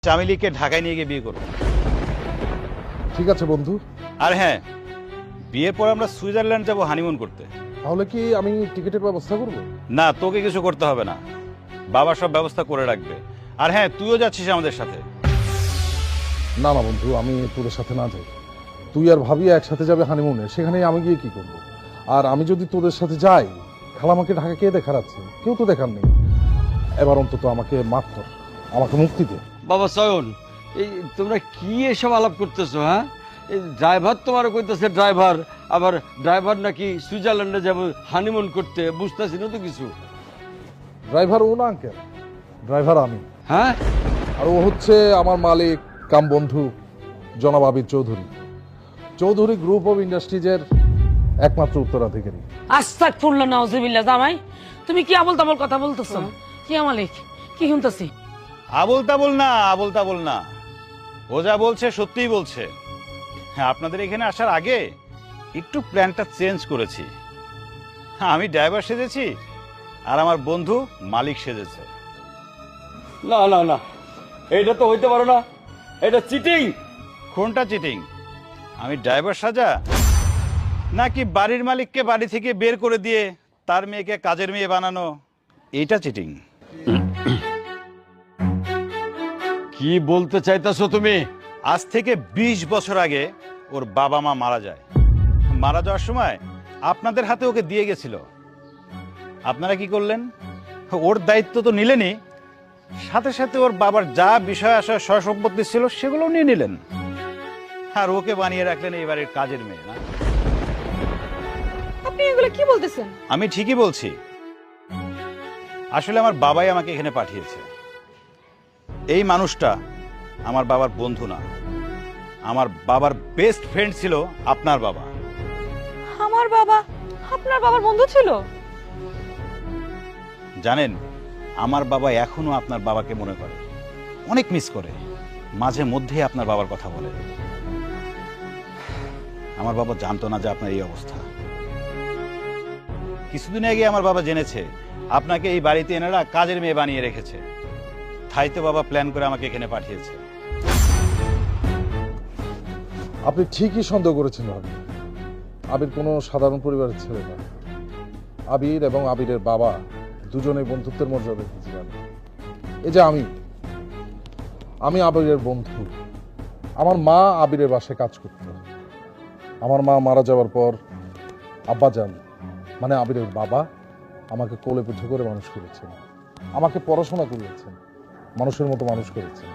চামেলিকে ঢাকায় নিয়ে গিয়ে বিয়ে করব। ঠিক আছে বন্ধু। আর হ্যাঁ, বিয়ের পর আমরা সুইজারল্যান্ড যাব হানিমুন করতে। তাহলে কি আমি টিকিটের ব্যবস্থা করব? না, তোকে কিছু করতে হবে না, বাবা সব ব্যবস্থা করে রাখবে। আর হ্যাঁ, তুইও যাচ্ছিস আমাদের সাথে। না না বন্ধু, আমি তোদের সাথে না যাই। তুই আর ভাবি একসাথে যাবে হানিমুনে, সেখানে আমি গিয়ে কি করব? আর আমি যদি তোদের সাথে যাই, খালামাকে ঢাকা কে দেখার আছে? কেউ তো দেখার নেই। এবার অন্তত আমাকে মাফ কর, আমাকে মুক্তি দে। বাবা সয়ন, এই তোমরা কি এসব আলাপ করতেছো? হ্যাঁ, এই ড্রাইভার তোমার কইতেছে ড্রাইভার, আবার ড্রাইভার নাকি সুইজারল্যান্ডে যাবে হানিমুন করতে, বুঝতেছি না তো কিছু। ড্রাইভার ও না আঙ্কেল, ড্রাইভার আমি। হ্যাঁ, আর ও হচ্ছে আমার মালিক কাম বন্ধু জনাব আবির চৌধুরী। চৌধুরী গ্রুপ অফ ইন্ডাস্ট্রিজের একমাত্র উত্তরাধিকারী। আস্তাগফিরুল্লাহ নাউজুবিল্লাহ। জামাই, তুমি কি আবল তাবল কথা বলতেছো? কি মালিক, কি শুনতেছি? আবল তাবল না, আবল তাবল না, ও যা বলছে সত্যিই বলছে। হ্যাঁ, আপনাদের এখানে আসার আগে একটু প্ল্যানটা চেঞ্জ করেছি। হ্যাঁ, আমি ড্রাইভার সেজেছি আর আমার বন্ধু মালিক সেজেছে। না না না, এটা তো হইতে পারে না, এটা চিটিং। কোনটা চিটিং? আমি ড্রাইভার সাজা, নাকি বাড়ির মালিককে বাড়ি থেকে বের করে দিয়ে তার মেয়েকে কাজের মেয়ে বানানো, এইটা চিটিং? কি বলতে চাইতেছো তুমি? আজ থেকে 20 বছর আগে ওর বাবা মা মারা যায়। মারা যাওয়ার সময় আপনাদের হাতে ওকে দিয়ে গেছিল। আপনারা কি করলেন? ওর দায়িত্ব তো নিলেনই, সাথে সাথে ওর বাবার যা বিষয় আশা সয় সম্পত্তি ছিল সেগুলো নিয়ে নিলেন। আর ওকে বানিয়ে রাখলেন এই বাড়ির কাজের মেয়ে। না, আপনি এগুলো কি বলতেছেন? আমি ঠিকই বলছি। আসলে আমার বাবাই আমাকে এখানে পাঠিয়েছে। এই মানুষটা আমার বাবার বন্ধু না, আমার বাবার বেস্ট ফ্রেন্ড ছিল আপনার বাবা। আমার বাবা আপনার বাবার বন্ধু ছিল? জানেন, আমার বাবা এখনো আপনার বাবাকে মনে করে, অনেক মিস করে, মাঝে মধ্যে আপনার বাবার কথা বলে। আমার বাবা জানতো না যে আপনার এই অবস্থা। কিছুদিন আগে আমার বাবা জেনেছে আপনাকে এই বাড়িতে এনারা কাজের মেয়ে বানিয়ে রেখেছে। তাই তো বাবা প্ল্যান করে আমাকে এখানে পাঠিয়েছে। আপনি ঠিকই সন্দেহ করেছেন ভাবি। আবির কোনো সাধারণ পরিবারের ছেলে না। আবির এবং আবিরের বাবা দুজনেই বন্ধুত্বের মর্যাদা রেখেছিলেন। এই যে আমি আবিরের বন্ধু। আমার মা আবিরের বাসায় কাজ করত। আমার মা মারা যাওয়ার পর আব্বাজান মানে আবিরের বাবা আমাকে কোলে পিঠে করে মানুষ করেছেন, আমাকে পড়াশোনা করিয়েছেন, মানুষের মতো মানুষ করেছেন।